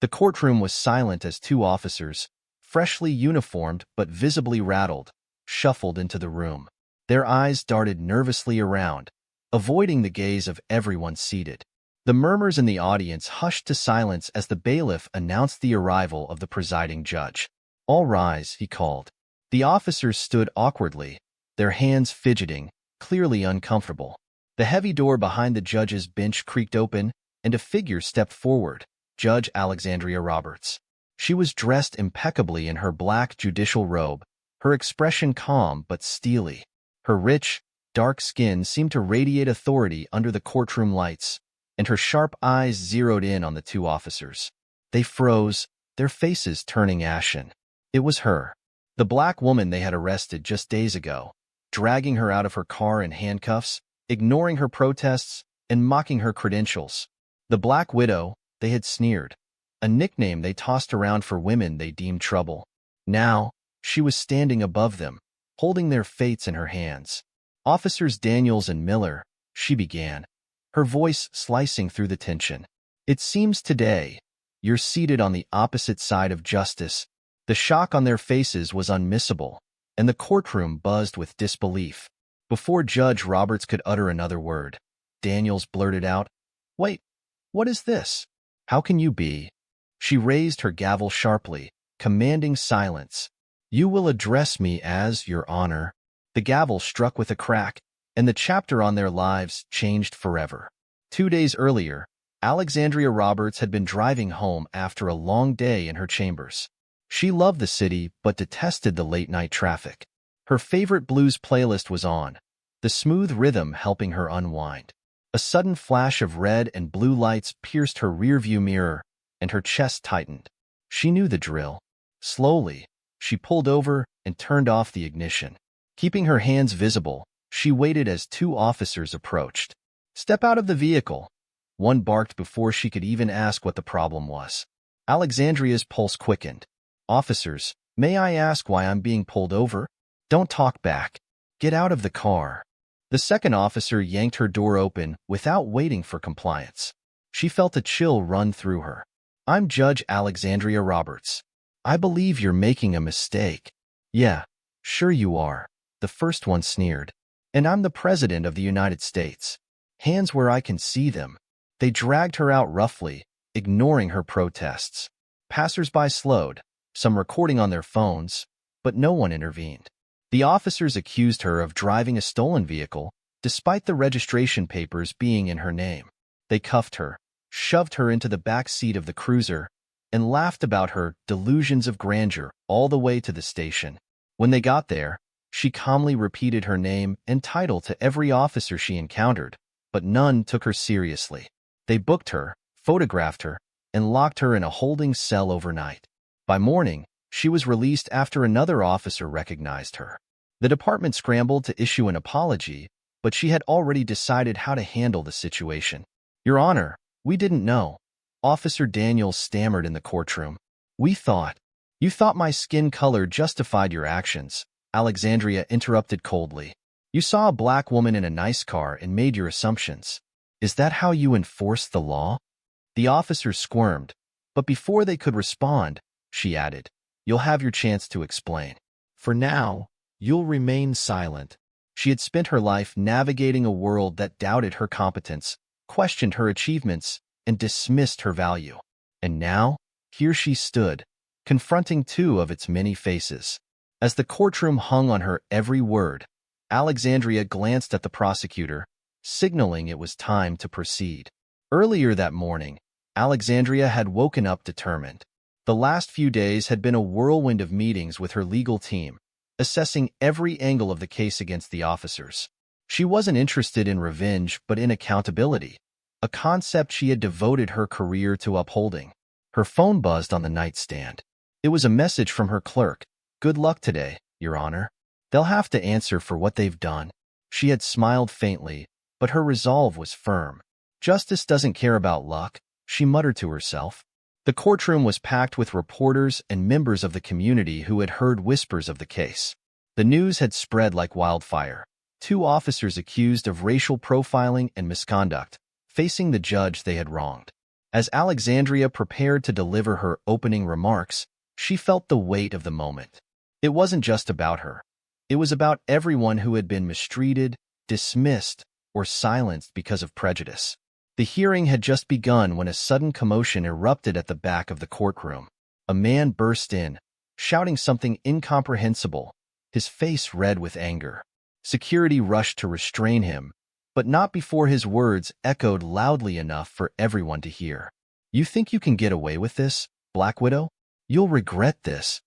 The courtroom was silent as two officers, freshly uniformed but visibly rattled, shuffled into the room. Their eyes darted nervously around, avoiding the gaze of everyone seated. The murmurs in the audience hushed to silence as the bailiff announced the arrival of the presiding judge. "All rise," he called. The officers stood awkwardly, their hands fidgeting, clearly uncomfortable. The heavy door behind the judge's bench creaked open, and a figure stepped forward, Judge Alexandria Roberts. She was dressed impeccably in her black judicial robe, her expression calm but steely. Her rich, dark skin seemed to radiate authority under the courtroom lights, and her sharp eyes zeroed in on the two officers. They froze, their faces turning ashen. It was her, the black woman they had arrested just days ago, dragging her out of her car in handcuffs, ignoring her protests, and mocking her credentials. The Black Widow, they had sneered, a nickname they tossed around for women they deemed trouble. Now, she was standing above them, holding their fates in her hands. "Officers Daniels and Miller," she began, her voice slicing through the tension. "It seems today, you're seated on the opposite side of justice." The shock on their faces was unmissable, and the courtroom buzzed with disbelief. Before Judge Roberts could utter another word, Daniels blurted out, "Wait, what is this? How can you be?" She raised her gavel sharply, commanding silence. "You will address me as Your Honor." The gavel struck with a crack, and the chapter on their lives changed forever. 2 days earlier, Alexandria Roberts had been driving home after a long day in her chambers. She loved the city but detested the late-night traffic. Her favorite blues playlist was on, the smooth rhythm helping her unwind. A sudden flash of red and blue lights pierced her rearview mirror, and her chest tightened. She knew the drill. Slowly, she pulled over and turned off the ignition. Keeping her hands visible, she waited as 2 officers approached. "Step out of the vehicle," one barked before she could even ask what the problem was. Alexandria's pulse quickened. "Officers, may I ask why I'm being pulled over?" "Don't talk back. Get out of the car." The second officer yanked her door open without waiting for compliance. She felt a chill run through her. "I'm Judge Alexandria Roberts. I believe you're making a mistake." "Yeah, sure you are," the first one sneered. "And I'm the President of the United States. Hands where I can see them." They dragged her out roughly, ignoring her protests. Passers-by slowed, some recording on their phones, but no one intervened. The officers accused her of driving a stolen vehicle, despite the registration papers being in her name. They cuffed her, shoved her into the back seat of the cruiser, and laughed about her delusions of grandeur all the way to the station. When they got there, she calmly repeated her name and title to every officer she encountered, but none took her seriously. They booked her, photographed her, and locked her in a holding cell overnight. By morning, she was released after another officer recognized her. The department scrambled to issue an apology, but she had already decided how to handle the situation. "Your Honor, we didn't know," Officer Daniels stammered in the courtroom. "You thought my skin color justified your actions," Alexandria interrupted coldly. "You saw a black woman in a nice car and made your assumptions. Is that how you enforce the law?" The officer squirmed, but before they could respond, she added, "You'll have your chance to explain. For now, you'll remain silent." She had spent her life navigating a world that doubted her competence, questioned her achievements, and dismissed her value. And now, here she stood, confronting 2 of its many faces. As the courtroom hung on her every word, Alexandria glanced at the prosecutor, signaling it was time to proceed. Earlier that morning, Alexandria had woken up determined. The last few days had been a whirlwind of meetings with her legal team, assessing every angle of the case against the officers. She wasn't interested in revenge but in accountability, a concept she had devoted her career to upholding. Her phone buzzed on the nightstand. It was a message from her clerk. "Good luck today, Your Honor. They'll have to answer for what they've done." She had smiled faintly, but her resolve was firm. "Justice doesn't care about luck," she muttered to herself. The courtroom was packed with reporters and members of the community who had heard whispers of the case. The news had spread like wildfire. 2 officers accused of racial profiling and misconduct, facing the judge they had wronged. As Alexandria prepared to deliver her opening remarks, she felt the weight of the moment. It wasn't just about her. It was about everyone who had been mistreated, dismissed, or silenced because of prejudice. The hearing had just begun when a sudden commotion erupted at the back of the courtroom. A man burst in, shouting something incomprehensible, his face red with anger. Security rushed to restrain him, but not before his words echoed loudly enough for everyone to hear. "You think you can get away with this, Black Widow? You'll regret this."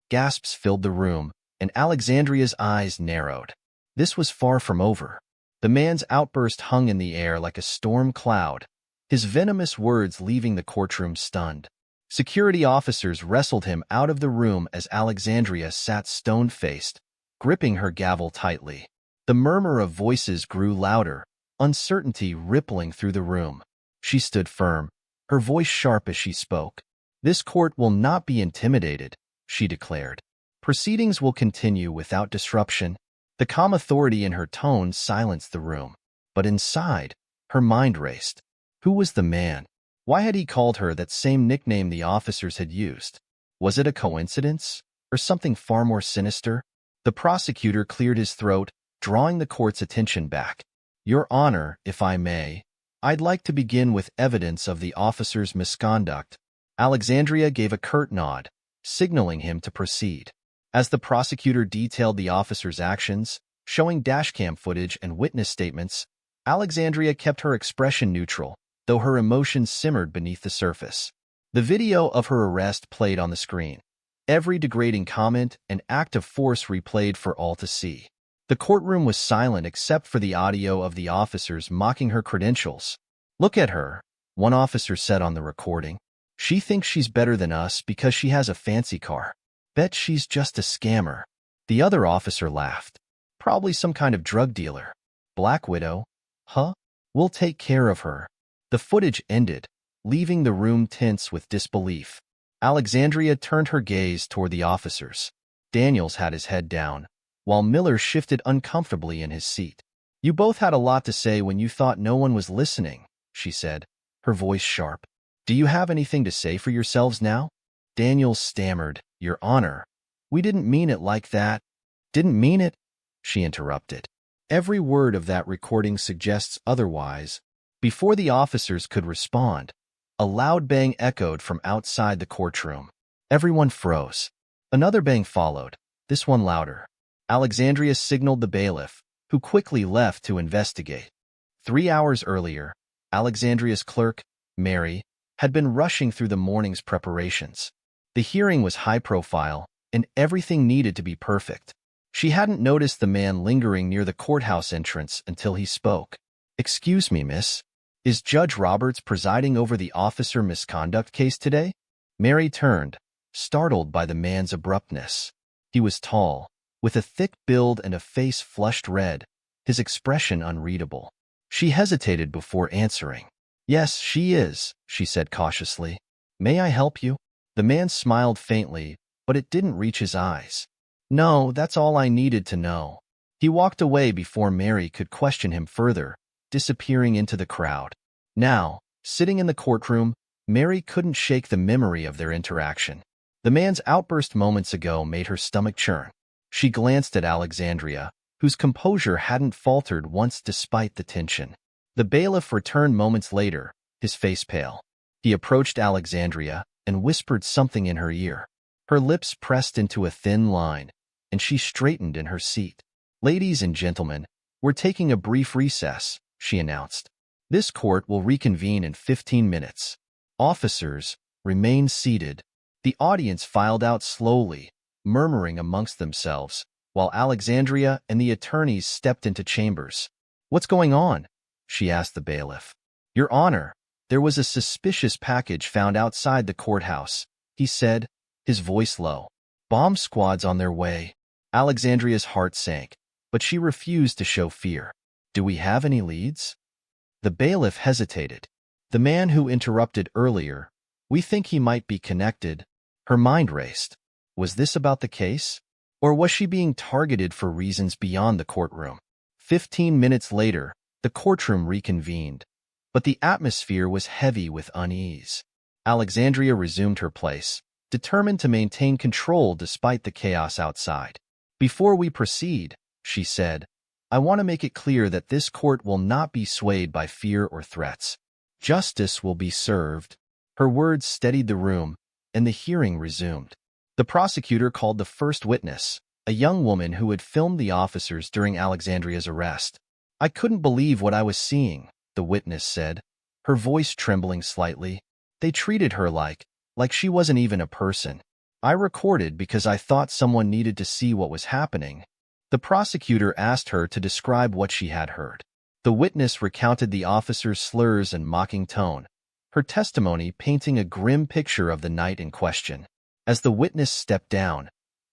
Gasps filled the room, and Alexandria's eyes narrowed. This was far from over. The man's outburst hung in the air like a storm cloud, his venomous words leaving the courtroom stunned. Security officers wrestled him out of the room as Alexandria sat stone-faced, gripping her gavel tightly. The murmur of voices grew louder, uncertainty rippling through the room. She stood firm, her voice sharp as she spoke. "This court will not be intimidated," she declared. "Proceedings will continue without disruption." The calm authority in her tone silenced the room. But inside, her mind raced. Who was the man? Why had he called her that same nickname the officers had used? Was it a coincidence, or something far more sinister? The prosecutor cleared his throat, drawing the court's attention back. "Your Honor, if I may, I'd like to begin with evidence of the officer's misconduct." Alexandria gave a curt nod, signaling him to proceed. As the prosecutor detailed the officer's actions, showing dashcam footage and witness statements, Alexandria kept her expression neutral, though her emotions simmered beneath the surface. The video of her arrest played on the screen. Every degrading comment and act of force replayed for all to see. The courtroom was silent except for the audio of the officers mocking her credentials. "Look at her," one officer said on the recording. "She thinks she's better than us because she has a fancy car. Bet she's just a scammer." The other officer laughed. "Probably some kind of drug dealer." "Black Widow? Huh? We'll take care of her." The footage ended, leaving the room tense with disbelief. Alexandria turned her gaze toward the officers. Daniels had his head down, while Miller shifted uncomfortably in his seat. "You both had a lot to say when you thought no one was listening," she said, her voice sharp. "Do you have anything to say for yourselves now?" Daniels stammered, "Your Honor, we didn't mean it like that." "Didn't mean it?" she interrupted. "Every word of that recording suggests otherwise." Before the officers could respond, a loud bang echoed from outside the courtroom. Everyone froze. Another bang followed, this one louder. Alexandria signaled the bailiff, who quickly left to investigate. 3 hours earlier, Alexandria's clerk, Mary, had been rushing through the morning's preparations. The hearing was high-profile, and everything needed to be perfect. She hadn't noticed the man lingering near the courthouse entrance until he spoke. "Excuse me, miss. Is Judge Roberts presiding over the officer misconduct case today?" Mary turned, startled by the man's abruptness. He was tall, with a thick build and a face flushed red, his expression unreadable. She hesitated before answering. "Yes, she is," she said cautiously. "May I help you?" The man smiled faintly, but it didn't reach his eyes. "No, that's all I needed to know." He walked away before Mary could question him further, disappearing into the crowd. Now, sitting in the courtroom, Mary couldn't shake the memory of their interaction. The man's outburst moments ago made her stomach churn. She glanced at Alexandria, whose composure hadn't faltered once despite the tension. The bailiff returned moments later, his face pale. He approached Alexandria and whispered something in her ear. Her lips pressed into a thin line, and she straightened in her seat. "Ladies and gentlemen, we're taking a brief recess," she announced. "This court will reconvene in 15 minutes. Officers, remain seated." The audience filed out slowly, murmuring amongst themselves, while Alexandria and the attorneys stepped into chambers. "What's going on?" she asked the bailiff. "Your Honor, there was a suspicious package found outside the courthouse," he said, his voice low. "Bomb squad's on their way." Alexandria's heart sank, but she refused to show fear. "Do we have any leads?" The bailiff hesitated. "The man who interrupted earlier, we think he might be connected." Her mind raced. Was this about the case? Or was she being targeted for reasons beyond the courtroom? 15 minutes later, the courtroom reconvened. but the atmosphere was heavy with unease. Alexandria resumed her place, determined to maintain control despite the chaos outside. "Before we proceed," she said, "I want to make it clear that this court will not be swayed by fear or threats. Justice will be served." Her words steadied the room, and the hearing resumed. The prosecutor called the first witness, a young woman who had filmed the officers during Alexandria's arrest. "I couldn't believe what I was seeing," the witness said, her voice trembling slightly. "They treated her like she wasn't even a person. I recorded because I thought someone needed to see what was happening." The prosecutor asked her to describe what she had heard. The witness recounted the officer's slurs and mocking tone, her testimony painting a grim picture of the night in question. As the witness stepped down,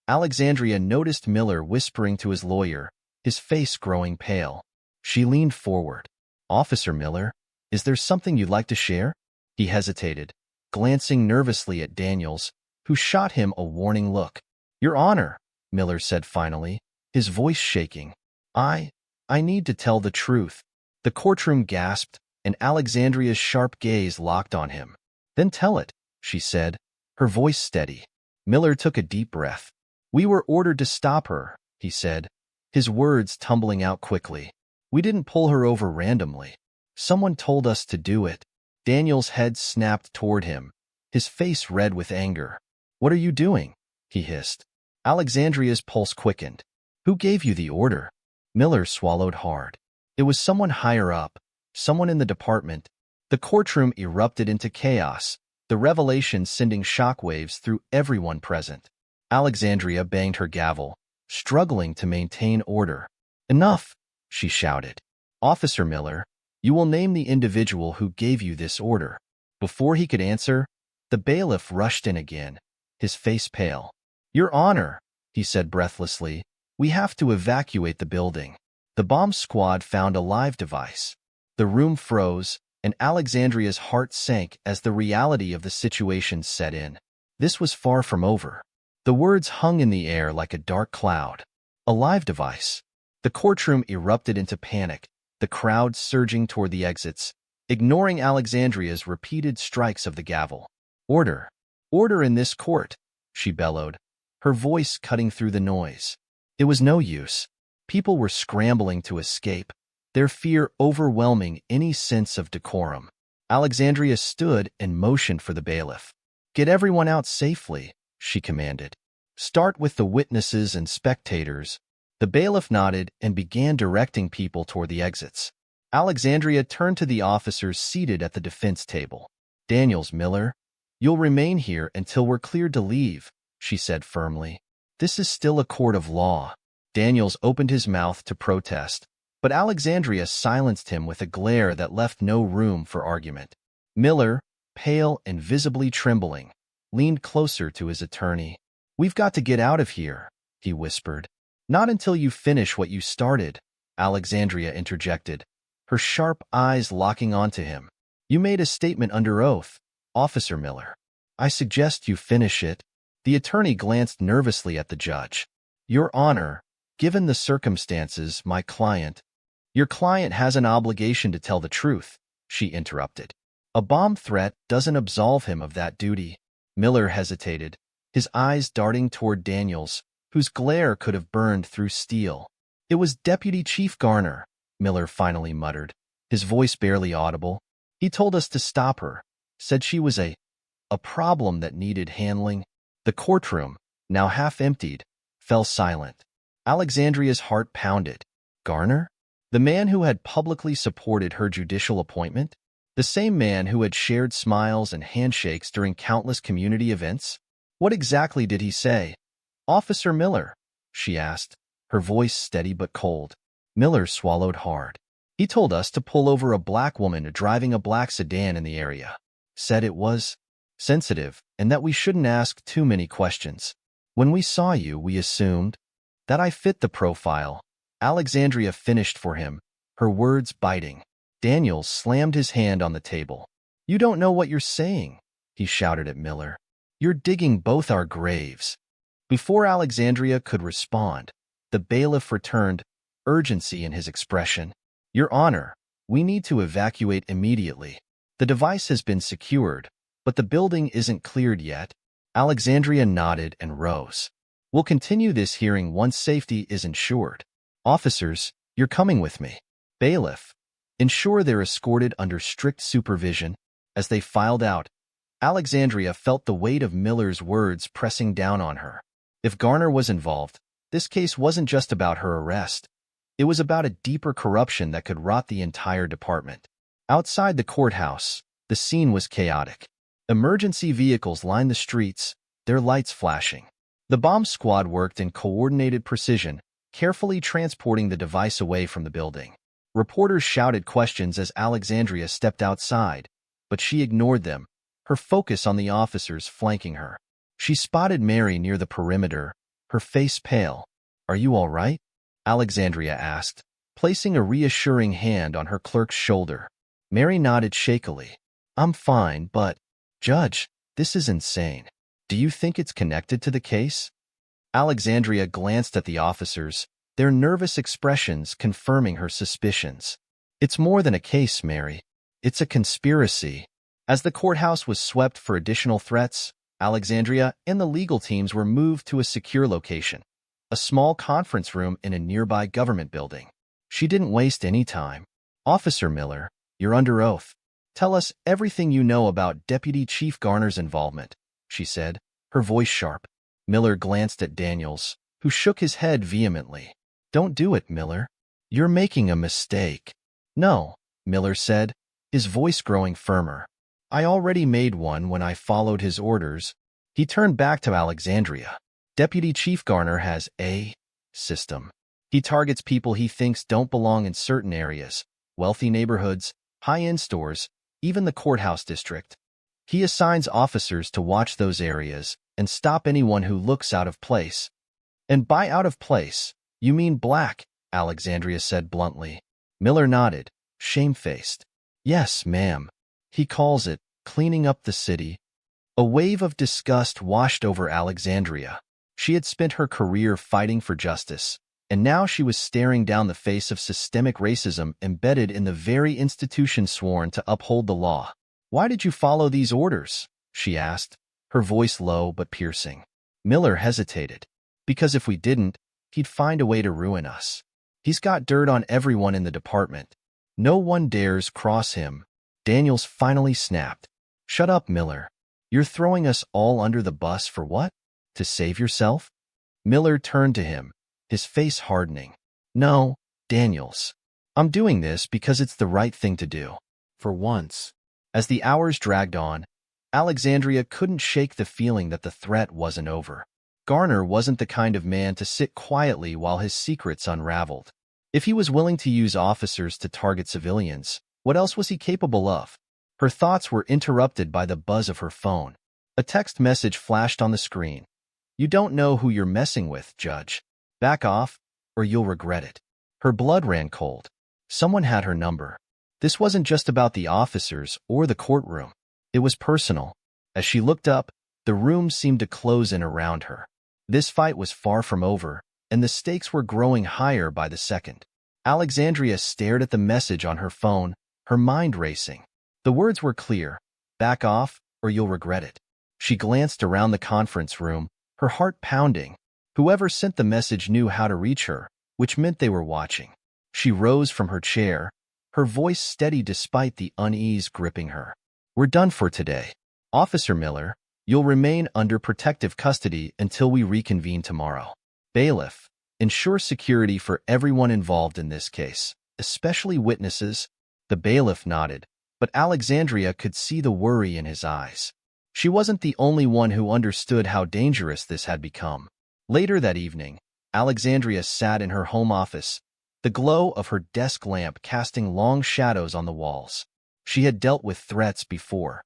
Alexandria noticed Miller whispering to his lawyer, his face growing pale. She leaned forward. "Officer Miller, is there something you'd like to share?" He hesitated, glancing nervously at Daniels, who shot him a warning look. "Your Honor," Miller said finally, his voice shaking. I need to tell the truth." The courtroom gasped, and Alexandria's sharp gaze locked on him. "Then tell it," she said, her voice steady. Miller took a deep breath. "We were ordered to stop her," he said, his words tumbling out quickly. "We didn't pull her over randomly. Someone told us to do it." Daniel's head snapped toward him, his face red with anger. "What are you doing?" he hissed. Alexandria's pulse quickened. "Who gave you the order?" Miller swallowed hard. "It was someone higher up, someone in the department." The courtroom erupted into chaos, the revelation sending shockwaves through everyone present. Alexandria banged her gavel, struggling to maintain order. "Enough," she shouted. "Officer Miller, you will name the individual who gave you this order." Before he could answer, the bailiff rushed in again, his face pale. "Your Honor," he said breathlessly, "we have to evacuate the building." The bomb squad found a live device. The room froze, and Alexandria's heart sank as the reality of the situation set in. This was far from over. The words hung in the air like a dark cloud. A live device. The courtroom erupted into panic, the crowd surging toward the exits, ignoring Alexandria's repeated strikes of the gavel. "Order! Order in this court!" she bellowed, her voice cutting through the noise. It was no use. People were scrambling to escape, their fear overwhelming any sense of decorum. Alexandria stood and motioned for the bailiff. "Get everyone out safely," she commanded. "Start with the witnesses and spectators." The bailiff nodded and began directing people toward the exits. Alexandria turned to the officers seated at the defense table. "Daniels, Miller, you'll remain here until we're cleared to leave," she said firmly. "This is still a court of law." Daniels opened his mouth to protest, but Alexandria silenced him with a glare that left no room for argument. Miller, pale and visibly trembling, leaned closer to his attorney. "We've got to get out of here," he whispered. "Not until you finish what you started," Alexandria interjected, her sharp eyes locking onto him. "You made a statement under oath, Officer Miller. I suggest you finish it." The attorney glanced nervously at the judge. "Your Honor, given the circumstances, Your client has an obligation to tell the truth," she interrupted. "A bomb threat doesn't absolve him of that duty." Miller hesitated, his eyes darting toward Daniels, whose glare could have burned through steel. "It was Deputy Chief Garner," Miller finally muttered, his voice barely audible. "He told us to stop her, said she was a problem that needed handling." The courtroom, now half emptied, fell silent. Alexandria's heart pounded. Garner? The man who had publicly supported her judicial appointment? The same man who had shared smiles and handshakes during countless community events? What exactly did he say? "Officer Miller," she asked, her voice steady but cold. Miller swallowed hard. "He told us to pull over a black woman driving a black sedan in the area. Said it was sensitive and that we shouldn't ask too many questions. When we saw you, we assumed that I fit the profile." Alexandria finished for him, her words biting. Daniels slammed his hand on the table. "You don't know what you're saying," he shouted at Miller. "You're digging both our graves." Before Alexandria could respond, the bailiff returned, urgency in his expression. "Your Honor, We need to evacuate immediately. The device has been secured, but the building isn't cleared yet. Alexandria nodded and rose. We'll continue this hearing once safety is ensured. Officers, you're coming with me. Bailiff, ensure they're escorted under strict supervision. As they filed out, Alexandria felt the weight of Miller's words pressing down on her. If Garner was involved, this case wasn't just about her arrest. It was about a deeper corruption that could rot the entire department. Outside the courthouse, the scene was chaotic. Emergency vehicles lined the streets, their lights flashing. The bomb squad worked in coordinated precision, carefully transporting the device away from the building. Reporters shouted questions as Alexandria stepped outside, but she ignored them, her focus on the officers flanking her. She spotted Mary near the perimeter, her face pale. "Are you all right?" Alexandria asked, placing a reassuring hand on her clerk's shoulder. Mary nodded shakily. "I'm fine, but, Judge, this is insane. Do you think it's connected to the case?" Alexandria glanced at the officers, their nervous expressions confirming her suspicions. "It's more than a case, Mary. It's a conspiracy." As the courthouse was swept for additional threats, Alexandria and the legal teams were moved to a secure location, a small conference room in a nearby government building. She didn't waste any time. "Officer Miller, you're under oath. Tell us everything you know about Deputy Chief Garner's involvement," she said, her voice sharp. Miller glanced at Daniels, who shook his head vehemently. "Don't do it, Miller. You're making a mistake." "No," Miller said, his voice growing firmer. "I already made one when I followed his orders." He turned back to Alexandria. "Deputy Chief Garner has a system. He targets people he thinks don't belong in certain areas, wealthy neighborhoods, high-end stores, even the courthouse district. He assigns officers to watch those areas and stop anyone who looks out of place." "And by out of place, you mean black," Alexandria said bluntly. Miller nodded, shamefaced. "Yes, ma'am. He calls it cleaning up the city." A wave of disgust washed over Alexandria. She had spent her career fighting for justice, and now she was staring down the face of systemic racism embedded in the very institution sworn to uphold the law. "Why did you follow these orders?" she asked, her voice low but piercing. Miller hesitated. "Because if we didn't, he'd find a way to ruin us. He's got dirt on everyone in the department. No one dares cross him." Daniels finally snapped. "Shut up, Miller. You're throwing us all under the bus for what? To save yourself?" Miller turned to him, his face hardening. "No, Daniels. I'm doing this because it's the right thing to do. For once." As the hours dragged on, Alexandria couldn't shake the feeling that the threat wasn't over. Garner wasn't the kind of man to sit quietly while his secrets unraveled. If he was willing to use officers to target civilians, what else was he capable of? Her thoughts were interrupted by the buzz of her phone. A text message flashed on the screen. "You don't know who you're messing with, Judge. Back off, or you'll regret it." Her blood ran cold. Someone had her number. This wasn't just about the officers or the courtroom. It was personal. As she looked up, the room seemed to close in around her. This fight was far from over, and the stakes were growing higher by the second. Alexandria stared at the message on her phone, her mind racing. The words were clear: "Back off, or you'll regret it." She glanced around the conference room, her heart pounding. Whoever sent the message knew how to reach her, which meant they were watching. She rose from her chair, her voice steady despite the unease gripping her. "We're done for today. Officer Miller, you'll remain under protective custody until we reconvene tomorrow. Bailiff, ensure security for everyone involved in this case, especially witnesses." The bailiff nodded, but Alexandria could see the worry in his eyes. She wasn't the only one who understood how dangerous this had become. Later that evening, Alexandria sat in her home office, the glow of her desk lamp casting long shadows on the walls. She had dealt with threats before.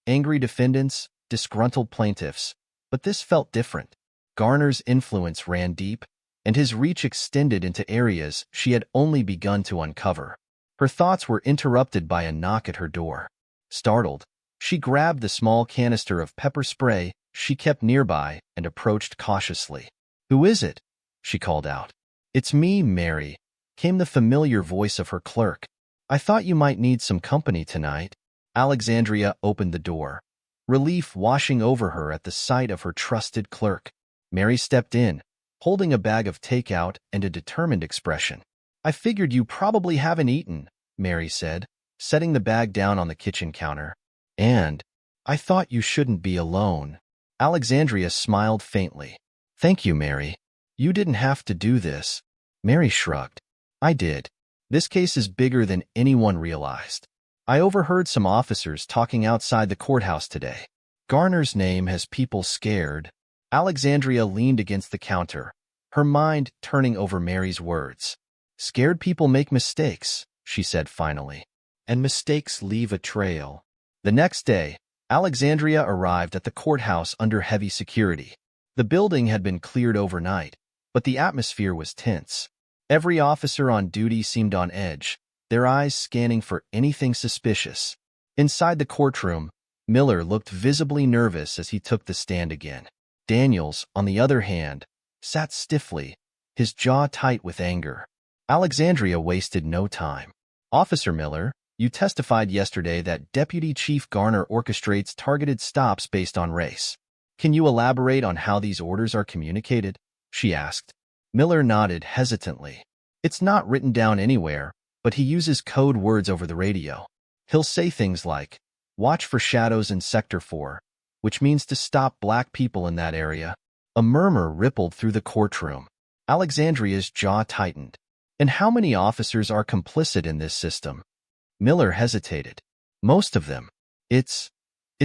Angry defendants, disgruntled plaintiffs, but this felt different. Garner's influence ran deep, and his reach extended into areas she had only begun to uncover. Her thoughts were interrupted by a knock at her door. Startled, she grabbed the small canister of pepper spray she kept nearby and approached cautiously. "Who is it?" she called out. "It's me, Mary," came the familiar voice of her clerk. I thought you might need some company tonight. Alexandria opened the door, relief washing over her at the sight of her trusted clerk. Mary stepped in, holding a bag of takeout and a determined expression. I figured you probably haven't eaten, Mary said, setting the bag down on the kitchen counter. And I thought you shouldn't be alone. Alexandria smiled faintly. Thank you, Mary. You didn't have to do this. Mary shrugged. I did. This case is bigger than anyone realized. I overheard some officers talking outside the courthouse today. Garner's name has people scared. Alexandria leaned against the counter, her mind turning over Mary's words. Scared people make mistakes, she said finally. And mistakes leave a trail. The next day, Alexandria arrived at the courthouse under heavy security. The building had been cleared overnight, but the atmosphere was tense. Every officer on duty seemed on edge, their eyes scanning for anything suspicious. Inside the courtroom, Miller looked visibly nervous as he took the stand again. Daniels, on the other hand, sat stiffly, his jaw tight with anger. Alexandria wasted no time. Officer Miller, you testified yesterday that Deputy Chief Garner orchestrates targeted stops based on race. Can you elaborate on how these orders are communicated? She asked. Miller nodded hesitantly. It's not written down anywhere, but he uses code words over the radio. He'll say things like, watch for shadows in Sector 4, which means to stop black people in that area. A murmur rippled through the courtroom. Alexandria's jaw tightened. And how many officers are complicit in this system? Miller hesitated. Most of them. It's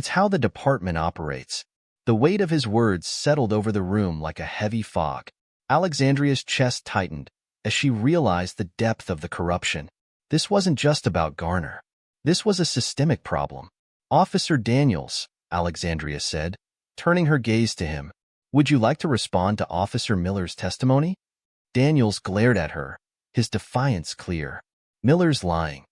how the department operates. The weight of his words settled over the room like a heavy fog. Alexandria's chest tightened as she realized the depth of the corruption. This wasn't just about Garner. This was a systemic problem. Officer Daniels, Alexandria said, turning her gaze to him. Would you like to respond to Officer Miller's testimony? Daniels glared at her, his defiance clear. Miller's lying.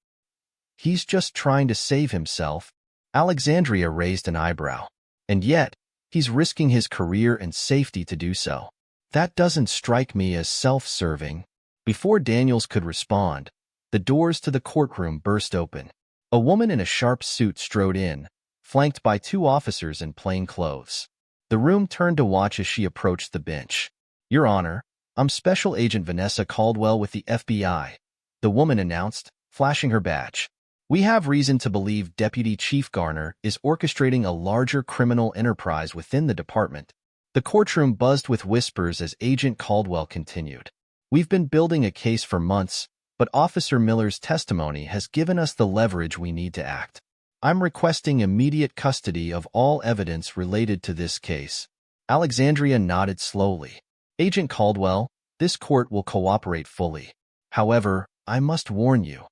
He's just trying to save himself. Alexandria raised an eyebrow. And yet, he's risking his career and safety to do so. That doesn't strike me as self-serving. Before Daniels could respond, the doors to the courtroom burst open. A woman in a sharp suit strode in, flanked by two officers in plain clothes. The room turned to watch as she approached the bench. Your Honor, I'm Special Agent Vanessa Caldwell with the FBI, the woman announced, flashing her badge. We have reason to believe Deputy Chief Garner is orchestrating a larger criminal enterprise within the department. The courtroom buzzed with whispers as Agent Caldwell continued. We've been building a case for months, but Officer Miller's testimony has given us the leverage we need to act. I'm requesting immediate custody of all evidence related to this case. Alexandria nodded slowly. Agent Caldwell, this court will cooperate fully. However, I must warn you.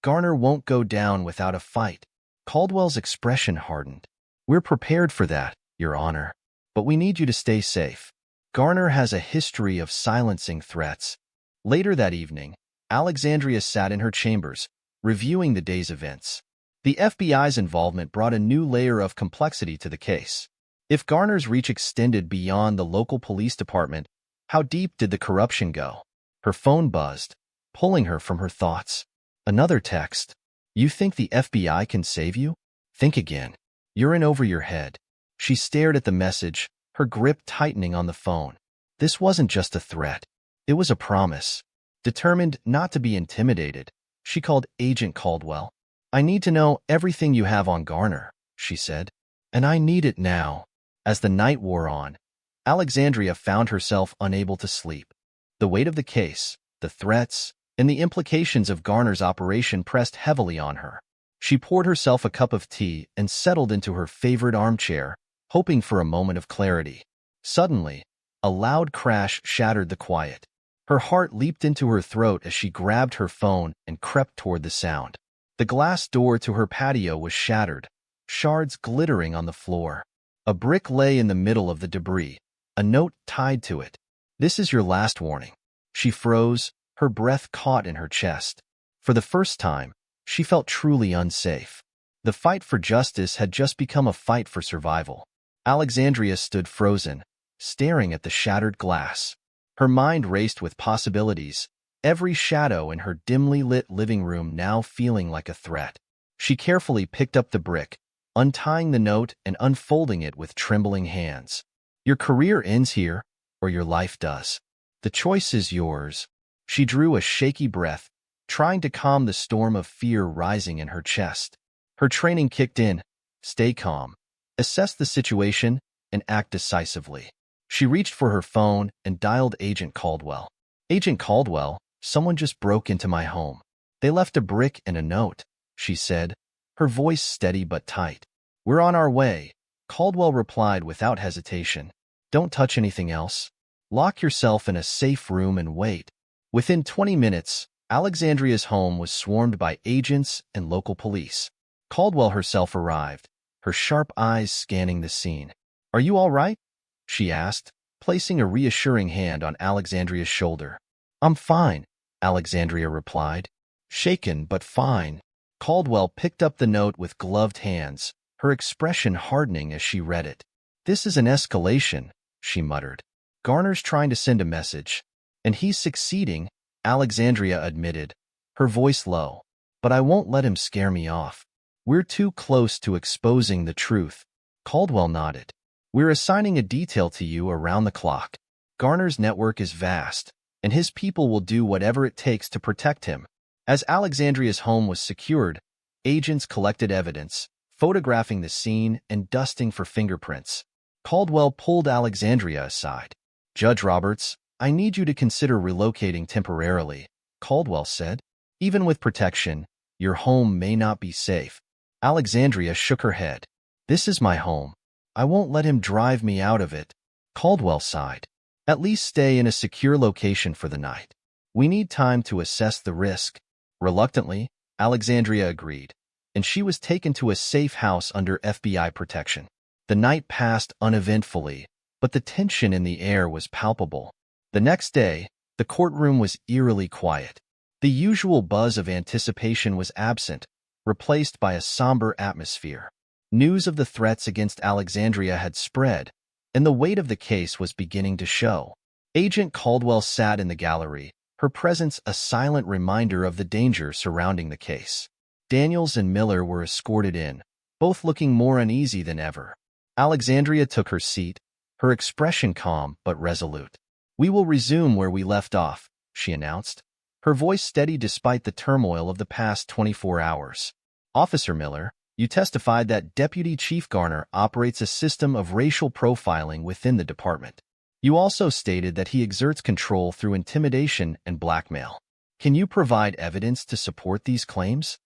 Garner won't go down without a fight. Caldwell's expression hardened. We're prepared for that, Your Honor. But we need you to stay safe. Garner has a history of silencing threats. Later that evening, Alexandria sat in her chambers, reviewing the day's events. The FBI's involvement brought a new layer of complexity to the case. If Garner's reach extended beyond the local police department, how deep did the corruption go? Her phone buzzed, pulling her from her thoughts. Another text. You think the FBI can save you? Think again. You're in over your head. She stared at the message, her grip tightening on the phone. This wasn't just a threat. It was a promise. Determined not to be intimidated, she called Agent Caldwell. I need to know everything you have on Garner, she said. And I need it now. As the night wore on, Alexandria found herself unable to sleep. The weight of the case, the threats, and the implications of Garner's operation pressed heavily on her. She poured herself a cup of tea and settled into her favorite armchair, hoping for a moment of clarity. Suddenly, a loud crash shattered the quiet. Her heart leaped into her throat as she grabbed her phone and crept toward the sound. The glass door to her patio was shattered, shards glittering on the floor. A brick lay in the middle of the debris, a note tied to it. This is your last warning. She froze, her breath caught in her chest. For the first time, she felt truly unsafe. The fight for justice had just become a fight for survival. Alexandria stood frozen, staring at the shattered glass. Her mind raced with possibilities, every shadow in her dimly lit living room now feeling like a threat. She carefully picked up the brick, untying the note and unfolding it with trembling hands. Your career ends here, or your life does. The choice is yours. She drew a shaky breath, trying to calm the storm of fear rising in her chest. Her training kicked in. Stay calm, assess the situation, and act decisively. She reached for her phone and dialed Agent Caldwell. Agent Caldwell, someone just broke into my home. They left a brick and a note, she said, her voice steady but tight. We're on our way, Caldwell replied without hesitation. Don't touch anything else. Lock yourself in a safe room and wait. Within 20 minutes, Alexandria's home was swarmed by agents and local police. Caldwell herself arrived, her sharp eyes scanning the scene. Are you all right? She asked, placing a reassuring hand on Alexandria's shoulder. I'm fine, Alexandria replied. Shaken but fine. Caldwell picked up the note with gloved hands, her expression hardening as she read it. This is an escalation, she muttered. Garner's trying to send a message. And he's succeeding, Alexandria admitted, her voice low. But I won't let him scare me off. We're too close to exposing the truth. Caldwell nodded. We're assigning a detail to you around the clock. Garner's network is vast, and his people will do whatever it takes to protect him. As Alexandria's home was secured, agents collected evidence, photographing the scene and dusting for fingerprints. Caldwell pulled Alexandria aside. Judge Roberts, I need you to consider relocating temporarily, Caldwell said. Even with protection, your home may not be safe. Alexandria shook her head. This is my home. I won't let him drive me out of it. Caldwell sighed. At least stay in a secure location for the night. We need time to assess the risk. Reluctantly, Alexandria agreed, and she was taken to a safe house under FBI protection. The night passed uneventfully, but the tension in the air was palpable. The next day, the courtroom was eerily quiet. The usual buzz of anticipation was absent, replaced by a somber atmosphere. News of the threats against Alexandria had spread, and the weight of the case was beginning to show. Agent Caldwell sat in the gallery, her presence a silent reminder of the danger surrounding the case. Daniels and Miller were escorted in, both looking more uneasy than ever. Alexandria took her seat, her expression calm but resolute. We will resume where we left off, she announced, her voice steady despite the turmoil of the past 24 hours. Officer Miller, you testified that Deputy Chief Garner operates a system of racial profiling within the department. You also stated that he exerts control through intimidation and blackmail. Can you provide evidence to support these claims?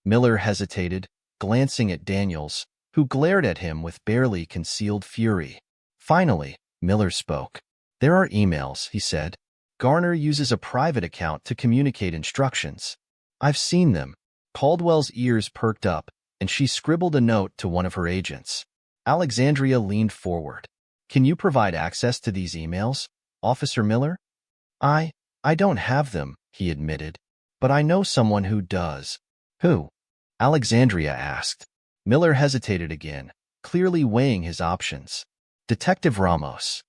Miller hesitated, glancing at Daniels, who glared at him with barely concealed fury. Finally, Miller spoke. There are emails, he said. Garner uses a private account to communicate instructions. I've seen them. Caldwell's ears perked up, and she scribbled a note to one of her agents. Alexandria leaned forward. Can you provide access to these emails, Officer Miller? I don't have them, he admitted. But I know someone who does. Who? Alexandria asked. Miller hesitated again, clearly weighing his options. Detective Ramos.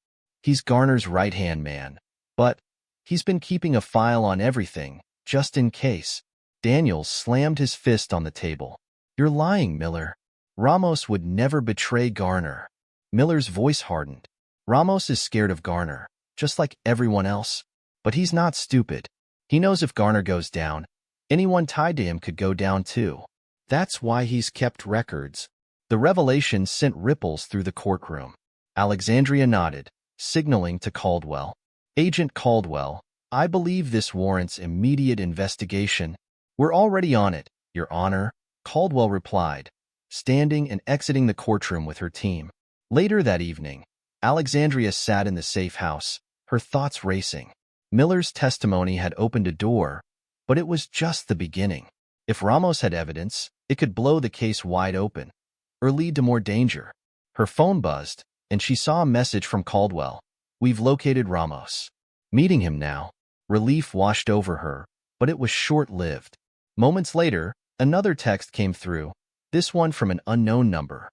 He's Garner's right-hand man. But he's been keeping a file on everything, just in case. Daniels slammed his fist on the table. You're lying, Miller. Ramos would never betray Garner. Miller's voice hardened. Ramos is scared of Garner, just like everyone else. But he's not stupid. He knows if Garner goes down, anyone tied to him could go down too. That's why he's kept records. The revelation sent ripples through the courtroom. Alexandria nodded, signaling to Caldwell. Agent Caldwell, I believe this warrants immediate investigation. We're already on it, Your Honor, Caldwell replied, standing and exiting the courtroom with her team. Later that evening, Alexandria sat in the safe house, her thoughts racing. Miller's testimony had opened a door, but it was just the beginning. If Ramos had evidence, it could blow the case wide open, or lead to more danger. Her phone buzzed, and she saw a message from Caldwell. We've located Ramos. Meeting him now. Relief washed over her, but it was short-lived. Moments later, another text came through, this one from an unknown number.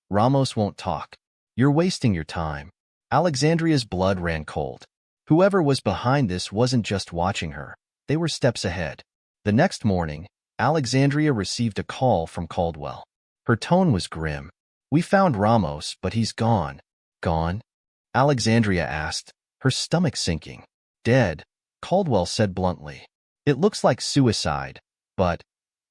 Ramos won't talk. You're wasting your time. Alexandria's blood ran cold. Whoever was behind this wasn't just watching her. They were steps ahead. The next morning, Alexandria received a call from Caldwell. Her tone was grim. "We found Ramos, but he's gone." "Gone?" Alexandria asked, her stomach sinking. "Dead," Caldwell said bluntly. "It looks like suicide, but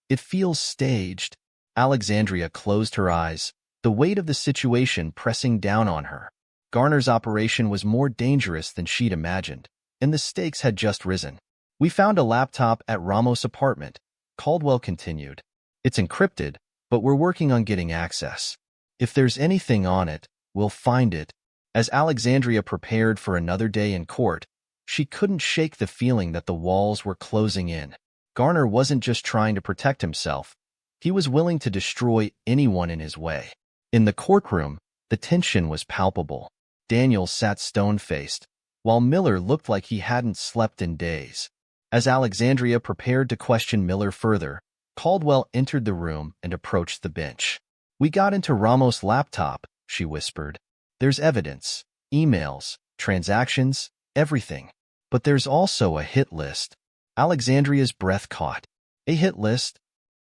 it feels staged." Alexandria closed her eyes, the weight of the situation pressing down on her. Garner's operation was more dangerous than she'd imagined, and the stakes had just risen. "We found a laptop at Ramos' apartment," Caldwell continued. "It's encrypted, but we're working on getting access. If there's anything on it, we'll find it." As Alexandria prepared for another day in court, she couldn't shake the feeling that the walls were closing in. Garner wasn't just trying to protect himself. He was willing to destroy anyone in his way. In the courtroom, the tension was palpable. Daniel sat stone-faced, while Miller looked like he hadn't slept in days. As Alexandria prepared to question Miller further, Caldwell entered the room and approached the bench. "We got into Ramos' laptop," she whispered. "There's evidence, emails, transactions, everything. But there's also a hit list." Alexandria's breath caught. "A hit list?"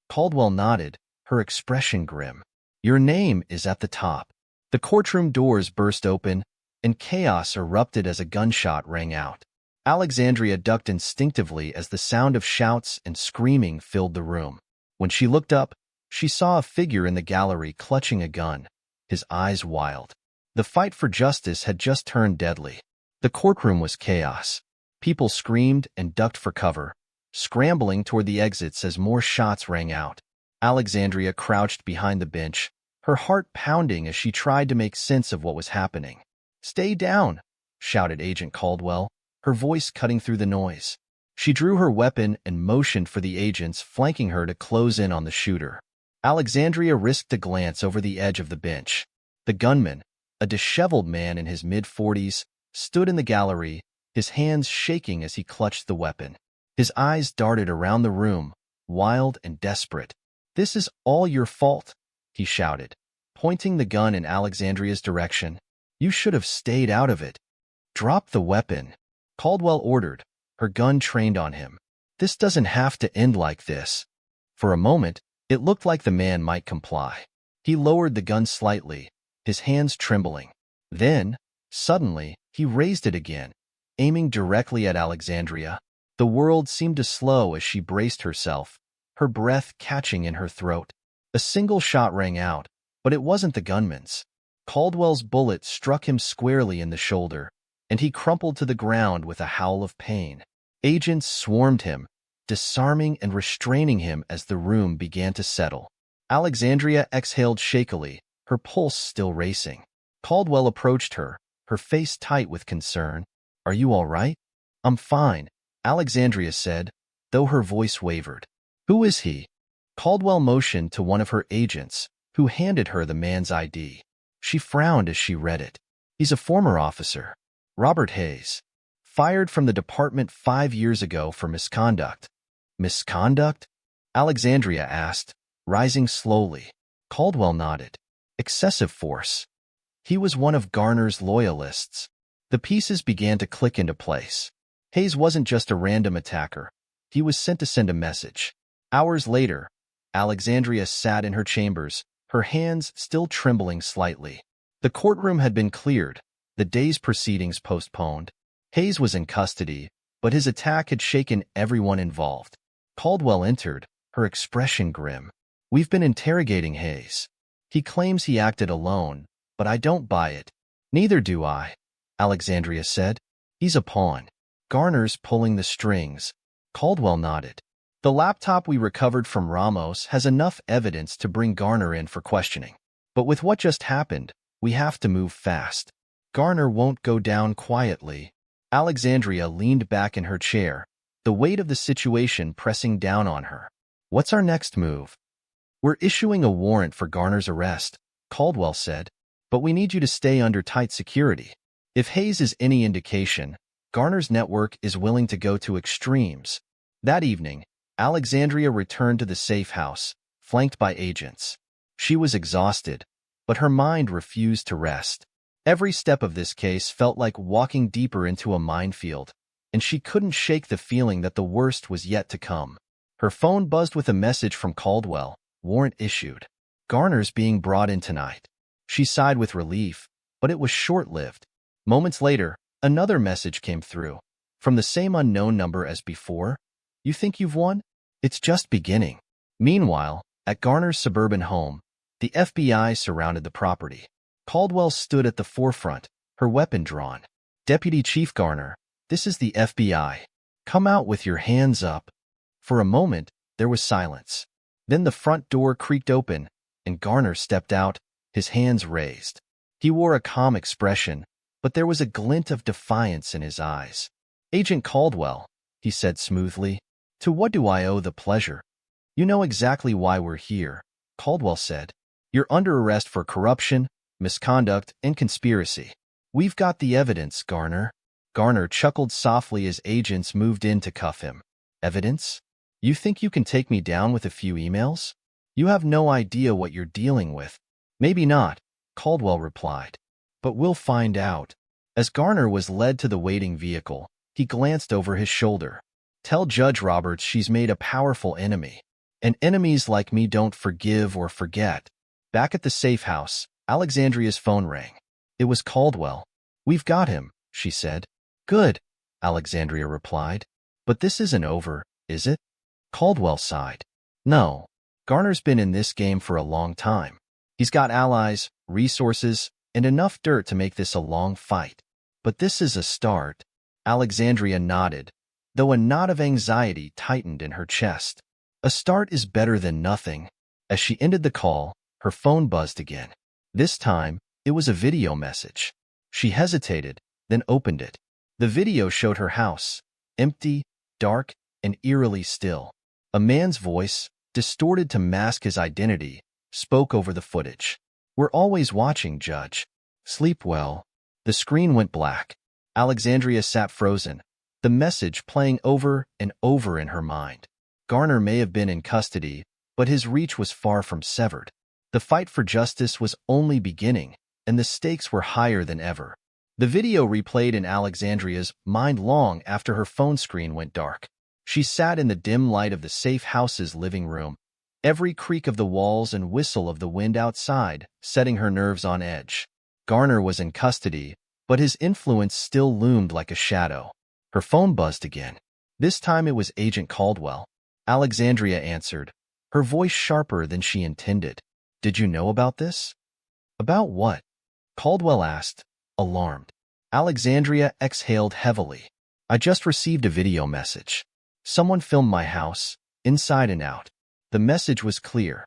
Caldwell nodded, her expression grim. "Your name is at the top." The courtroom doors burst open, and chaos erupted as a gunshot rang out. Alexandria ducked instinctively as the sound of shouts and screaming filled the room. When she looked up, she saw a figure in the gallery clutching a gun, his eyes wild. The fight for justice had just turned deadly. The courtroom was chaos. People screamed and ducked for cover, scrambling toward the exits as more shots rang out. Alexandria crouched behind the bench, her heart pounding as she tried to make sense of what was happening. "Stay down," shouted Agent Caldwell, her voice cutting through the noise. She drew her weapon and motioned for the agents flanking her to close in on the shooter. Alexandria risked a glance over the edge of the bench. The gunman, a disheveled man in his mid-40s, stood in the gallery, his hands shaking as he clutched the weapon. His eyes darted around the room, wild and desperate. "This is all your fault," he shouted, pointing the gun in Alexandria's direction. "You should have stayed out of it." "Drop the weapon," Caldwell ordered, her gun trained on him. "This doesn't have to end like this." For a moment, it looked like the man might comply. He lowered the gun slightly, his hands trembling. Then, suddenly, he raised it again, aiming directly at Alexandria. The world seemed to slow as she braced herself, her breath catching in her throat. A single shot rang out, but it wasn't the gunman's. Caldwell's bullet struck him squarely in the shoulder, and he crumpled to the ground with a howl of pain. Agents swarmed him, disarming and restraining him as the room began to settle. Alexandria exhaled shakily, her pulse still racing. Caldwell approached her, her face tight with concern. "Are you all right?" "I'm fine," Alexandria said, though her voice wavered. "Who is he?" Caldwell motioned to one of her agents, who handed her the man's ID. She frowned as she read it. "He's a former officer, Robert Hayes, fired from the department 5 years ago for misconduct." "Misconduct?" Alexandria asked, rising slowly. Caldwell nodded. "Excessive force." He was one of Garner's loyalists. The pieces began to click into place. Hayes wasn't just a random attacker. He was sent to send a message. Hours later, Alexandria sat in her chambers, her hands still trembling slightly. The courtroom had been cleared, the day's proceedings postponed. Hayes was in custody, but his attack had shaken everyone involved. Caldwell entered, her expression grim. "We've been interrogating Hayes. He claims he acted alone, but I don't buy it." "Neither do I," Alexandria said. "He's a pawn. Garner's pulling the strings." Caldwell nodded. "The laptop we recovered from Ramos has enough evidence to bring Garner in for questioning. But with what just happened, we have to move fast. Garner won't go down quietly." Alexandria leaned back in her chair, the weight of the situation pressing down on her. "What's our next move?" "We're issuing a warrant for Garner's arrest," Caldwell said, "but we need you to stay under tight security. If Hayes is any indication, Garner's network is willing to go to extremes." That evening, Alexandria returned to the safe house, flanked by agents. She was exhausted, but her mind refused to rest. Every step of this case felt like walking deeper into a minefield. and she couldn't shake the feeling that the worst was yet to come. Her phone buzzed with a message from Caldwell. Warrant issued. Garner's being brought in tonight. She sighed with relief, but it was short-lived. Moments later, another message came through. From the same unknown number as before. You think you've won? It's just beginning. Meanwhile, at Garner's suburban home, the FBI surrounded the property. Caldwell stood at the forefront, her weapon drawn. Deputy Chief Garner, this is the FBI. Come out with your hands up. For a moment, there was silence. Then the front door creaked open, and Garner stepped out, his hands raised. He wore a calm expression, but there was a glint of defiance in his eyes. Agent Caldwell, he said smoothly, to what do I owe the pleasure? You know exactly why we're here, Caldwell said. You're under arrest for corruption, misconduct, and conspiracy. We've got the evidence, Garner. Garner chuckled softly as agents moved in to cuff him. Evidence? You think you can take me down with a few emails? You have no idea what you're dealing with. Maybe not, Caldwell replied. But we'll find out. As Garner was led to the waiting vehicle, he glanced over his shoulder. Tell Judge Roberts she's made a powerful enemy. And enemies like me don't forgive or forget. Back at the safe house, Alexandria's phone rang. It was Caldwell. We've got him, she said. Good, Alexandria replied. But this isn't over, is it? Caldwell sighed. No. Garner's been in this game for a long time. He's got allies, resources, and enough dirt to make this a long fight. But this is a start. Alexandria nodded, though a knot of anxiety tightened in her chest. A start is better than nothing. As she ended the call, her phone buzzed again. This time, it was a video message. She hesitated, then opened it. The video showed her house, empty, dark, and eerily still. A man's voice, distorted to mask his identity, spoke over the footage. We're always watching, Judge. Sleep well. The screen went black. Alexandria sat frozen, the message playing over and over in her mind. Garner may have been in custody, but his reach was far from severed. The fight for justice was only beginning, and the stakes were higher than ever. The video replayed in Alexandria's mind long after her phone screen went dark. She sat in the dim light of the safe house's living room, every creak of the walls and whistle of the wind outside setting her nerves on edge. Garner was in custody, but his influence still loomed like a shadow. Her phone buzzed again. This time it was Agent Caldwell. Alexandria answered, her voice sharper than she intended. Did you know about this? About what? Caldwell asked, alarmed. Alexandria exhaled heavily. I just received a video message. Someone filmed my house, inside and out. The message was clear.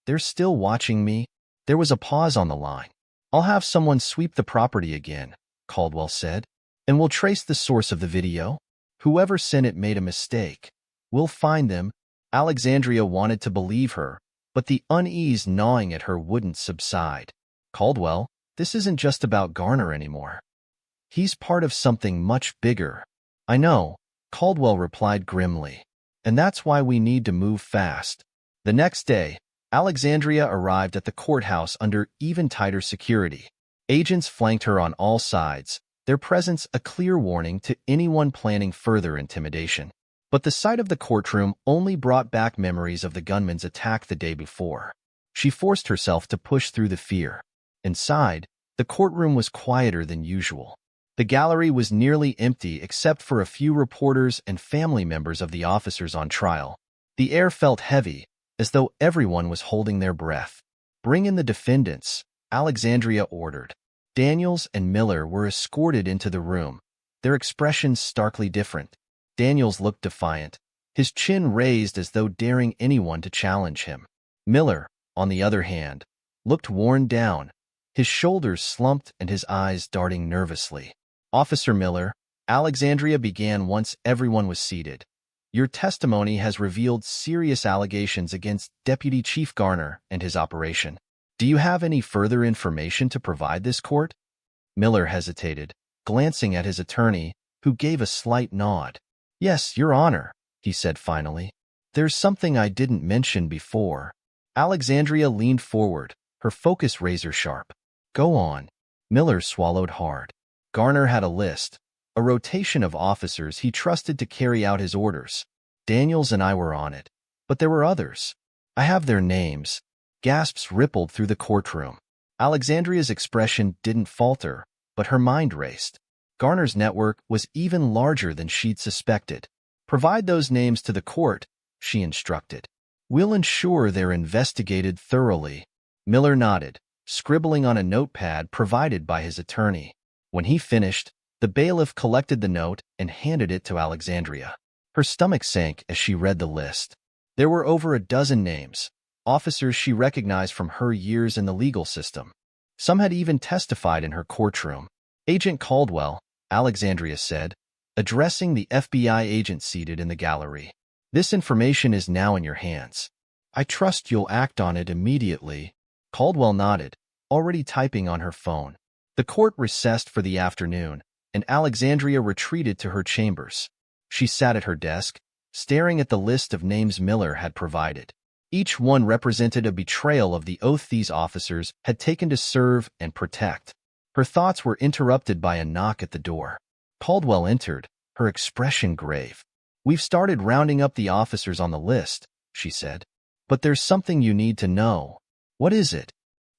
They're still watching me. There was a pause on the line. I'll have someone sweep the property again, Caldwell said, and we'll trace the source of the video. Whoever sent it made a mistake. We'll find them. Alexandria wanted to believe her, but the unease gnawing at her wouldn't subside. Caldwell, this isn't just about Garner anymore. He's part of something much bigger. I know, Caldwell replied grimly. And that's why we need to move fast. The next day, Alexandria arrived at the courthouse under even tighter security. Agents flanked her on all sides, their presence a clear warning to anyone planning further intimidation. But the sight of the courtroom only brought back memories of the gunman's attack the day before. She forced herself to push through the fear. Inside, the courtroom was quieter than usual. The gallery was nearly empty except for a few reporters and family members of the officers on trial. The air felt heavy, as though everyone was holding their breath. Bring in the defendants, Alexandria ordered. Daniels and Miller were escorted into the room, their expressions starkly different. Daniels looked defiant, his chin raised as though daring anyone to challenge him. Miller, on the other hand, looked worn down, his shoulders slumped and his eyes darting nervously. Officer Miller, Alexandria began once everyone was seated. Your testimony has revealed serious allegations against Deputy Chief Garner and his operation. Do you have any further information to provide this court? Miller hesitated, glancing at his attorney, who gave a slight nod. Yes, Your Honor, he said finally. There's something I didn't mention before. Alexandria leaned forward, her focus razor-sharp. Go on. Miller swallowed hard. Garner had a list, a rotation of officers he trusted to carry out his orders. Daniels and I were on it, but there were others. I have their names. Gasps rippled through the courtroom. Alexandria's expression didn't falter, but her mind raced. Garner's network was even larger than she'd suspected. Provide those names to the court, she instructed. We'll ensure they're investigated thoroughly. Miller nodded, scribbling on a notepad provided by his attorney. When he finished, the bailiff collected the note and handed it to Alexandria. Her stomach sank as she read the list. There were over a dozen names, officers she recognized from her years in the legal system. Some had even testified in her courtroom. Agent Caldwell, Alexandria said, addressing the FBI agent seated in the gallery. This information is now in your hands. I trust you'll act on it immediately. Caldwell nodded, already typing on her phone. The court recessed for the afternoon, and Alexandria retreated to her chambers. She sat at her desk, staring at the list of names Miller had provided. Each one represented a betrayal of the oath these officers had taken to serve and protect. Her thoughts were interrupted by a knock at the door. Caldwell entered, her expression grave. We've started rounding up the officers on the list, she said. But there's something you need to know. What is it?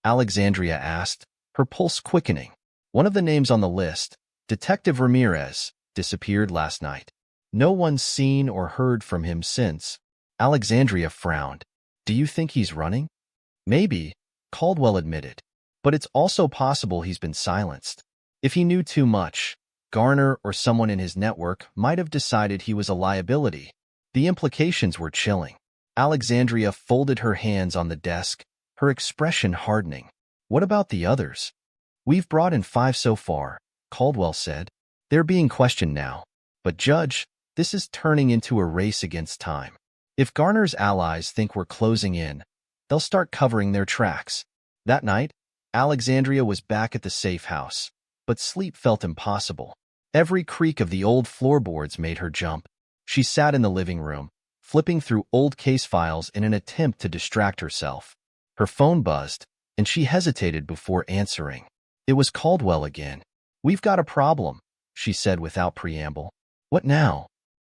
Alexandria asked, her pulse quickening. One of the names on the list, Detective Ramirez, disappeared last night. No one's seen or heard from him since. Alexandria frowned. Do you think he's running? Maybe, Caldwell admitted. But it's also possible he's been silenced. If he knew too much, Garner or someone in his network might have decided he was a liability. The implications were chilling. Alexandria folded her hands on the desk, her expression hardening. What about the others? We've brought in 5 so far, Caldwell said. They're being questioned now. But Judge, this is turning into a race against time. If Garner's allies think we're closing in, they'll start covering their tracks. That night, Alexandria was back at the safe house, but sleep felt impossible. Every creak of the old floorboards made her jump. She sat in the living room, flipping through old case files in an attempt to distract herself. Her phone buzzed, and she hesitated before answering. It was Caldwell again. We've got a problem, she said without preamble. What now?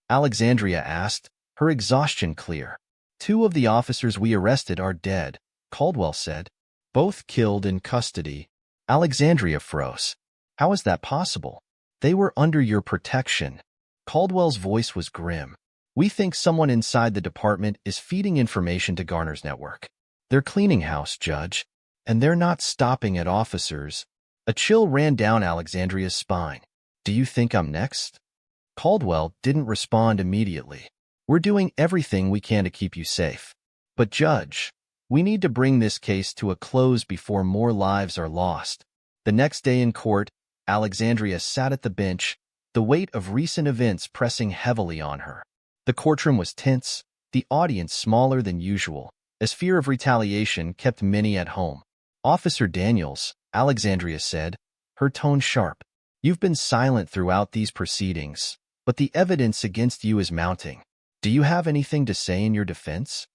Alexandria asked, her exhaustion clear. 2 of the officers we arrested are dead, Caldwell said. Both killed in custody. Alexandria froze. How is that possible? They were under your protection. Caldwell's voice was grim. We think someone inside the department is feeding information to Garner's network. They're cleaning house, Judge. And they're not stopping at officers. A chill ran down Alexandria's spine. Do you think I'm next? Caldwell didn't respond immediately. We're doing everything we can to keep you safe. But Judge, we need to bring this case to a close before more lives are lost. The next day in court, Alexandria sat at the bench, the weight of recent events pressing heavily on her. The courtroom was tense, the audience smaller than usual, as fear of retaliation kept many at home. Officer Daniels, Alexandria said, her tone sharp. You've been silent throughout these proceedings, but the evidence against you is mounting. Do you have anything to say in your defense?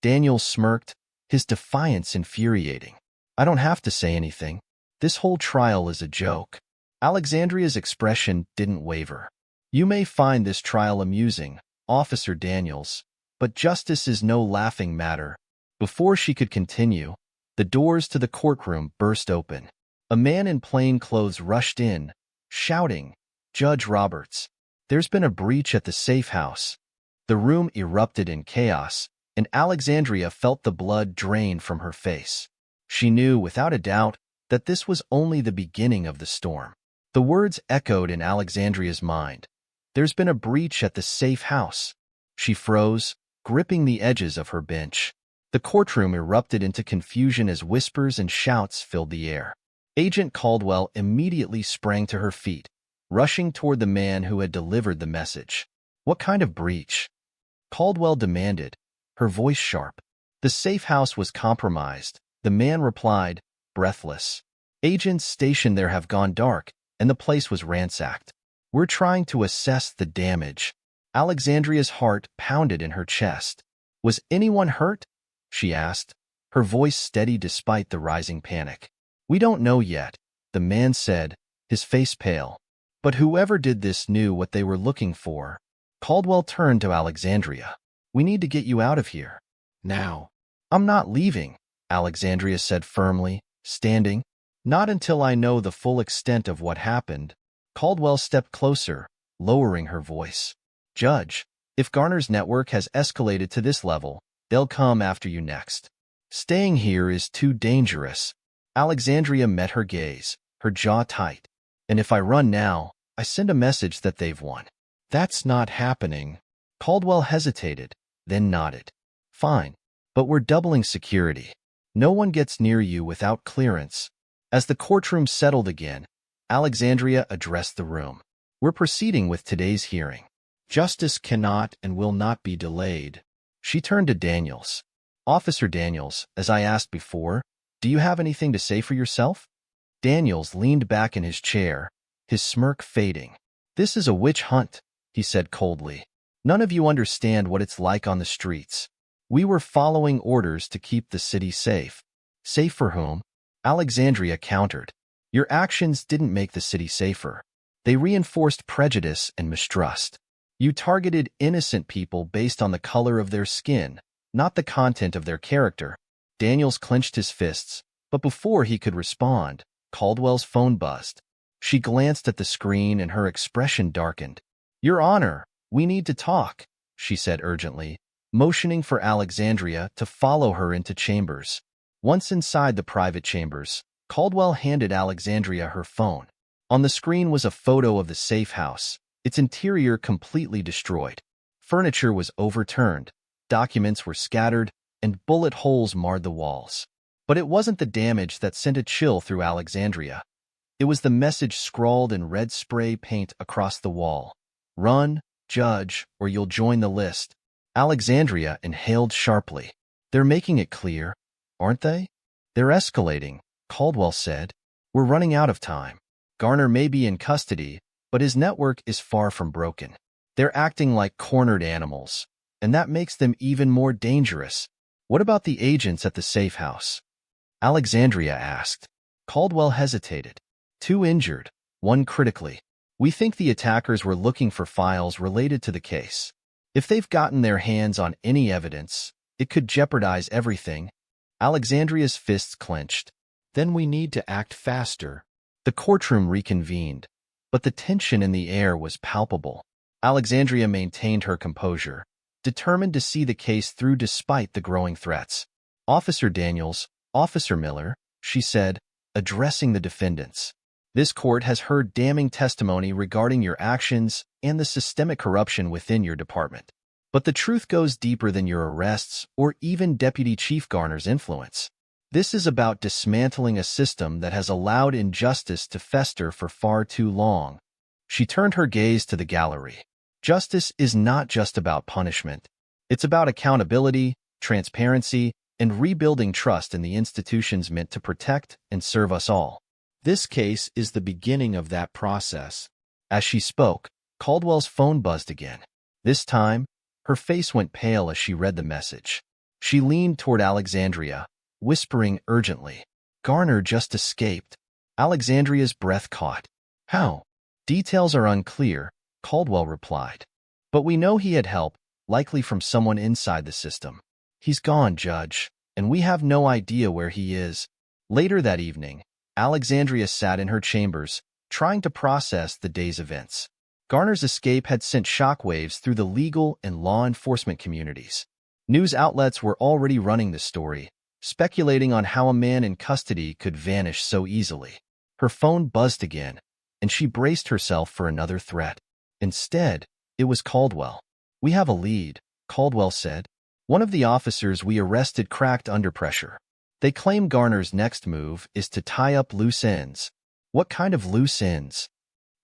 Daniels smirked, his defiance infuriating. I don't have to say anything. This whole trial is a joke. Alexandria's expression didn't waver. You may find this trial amusing, Officer Daniels, but justice is no laughing matter. Before she could continue, the doors to the courtroom burst open. A man in plain clothes rushed in, shouting, Judge Roberts, there's been a breach at the safe house. The room erupted in chaos, and Alexandria felt the blood drain from her face. She knew, without a doubt, that this was only the beginning of the storm. The words echoed in Alexandria's mind. There's been a breach at the safe house. She froze, gripping the edges of her bench. The courtroom erupted into confusion as whispers and shouts filled the air. Agent Caldwell immediately sprang to her feet, rushing toward the man who had delivered the message. What kind of breach? Caldwell demanded, her voice sharp. The safe house was compromised, the man replied, breathless. Agents stationed there have gone dark, and the place was ransacked. We're trying to assess the damage. Alexandria's heart pounded in her chest. Was anyone hurt? She asked, her voice steady despite the rising panic. We don't know yet, the man said, his face pale. But whoever did this knew what they were looking for. Caldwell turned to Alexandria. "We need to get you out of here. Now." "I'm not leaving," Alexandria said firmly, standing. "Not until I know the full extent of what happened." Caldwell stepped closer, lowering her voice. "Judge, if Garner's network has escalated to this level, they'll come after you next. Staying here is too dangerous." Alexandria met her gaze, her jaw tight. "And if I run now, I send a message that they've won." "That's not happening." Caldwell hesitated, then nodded. "Fine, but we're doubling security. No one gets near you without clearance." As the courtroom settled again, Alexandria addressed the room. "We're proceeding with today's hearing. Justice cannot and will not be delayed." She turned to Daniels. "Officer Daniels, as I asked before, do you have anything to say for yourself?" Daniels leaned back in his chair, his smirk fading. "This is a witch hunt," he said coldly. "None of you understand what it's like on the streets. We were following orders to keep the city safe." "Safe for whom?" Alexandria countered. "Your actions didn't make the city safer. They reinforced prejudice and mistrust. You targeted innocent people based on the color of their skin, not the content of their character." Daniels clenched his fists, but before he could respond, Caldwell's phone buzzed. She glanced at the screen and her expression darkened. "Your Honor, we need to talk," she said urgently, motioning for Alexandria to follow her into chambers. Once inside the private chambers, Caldwell handed Alexandria her phone. On the screen was a photo of the safe house, its interior completely destroyed. Furniture was overturned, documents were scattered, and bullet holes marred the walls. But it wasn't the damage that sent a chill through Alexandria. It was the message scrawled in red spray paint across the wall. "Run, judge, or you'll join the list." Alexandria inhaled sharply. "They're making it clear, aren't they?" "They're escalating," Caldwell said. "We're running out of time. Garner may be in custody, but his network is far from broken. They're acting like cornered animals, and that makes them even more dangerous." "What about the agents at the safe house?" Alexandria asked. Caldwell hesitated. "Two injured, one critically. We think the attackers were looking for files related to the case. If they've gotten their hands on any evidence, it could jeopardize everything." Alexandria's fists clenched. "Then we need to act faster." The courtroom reconvened, but the tension in the air was palpable. Alexandria maintained her composure, determined to see the case through despite the growing threats. "Officer Daniels, Officer Miller," she said, addressing the defendants. "This court has heard damning testimony regarding your actions and the systemic corruption within your department. But the truth goes deeper than your arrests or even Deputy Chief Garner's influence. This is about dismantling a system that has allowed injustice to fester for far too long." She turned her gaze to the gallery. "Justice is not just about punishment. It's about accountability, transparency, and rebuilding trust in the institutions meant to protect and serve us all. This case is the beginning of that process." As she spoke, Caldwell's phone buzzed again. This time, her face went pale as she read the message. She leaned toward Alexandria, whispering urgently, "Garner just escaped." Alexandria's breath caught. "How?" "Details are unclear," Caldwell replied. "But we know he had help, likely from someone inside the system. He's gone, Judge, and we have no idea where he is." Later that evening, Alexandria sat in her chambers, trying to process the day's events. Garner's escape had sent shockwaves through the legal and law enforcement communities. News outlets were already running the story, speculating on how a man in custody could vanish so easily. Her phone buzzed again, and she braced herself for another threat. Instead, it was Caldwell. "We have a lead," Caldwell said. "One of the officers we arrested cracked under pressure. They claim Garner's next move is to tie up loose ends." "What kind of loose ends?"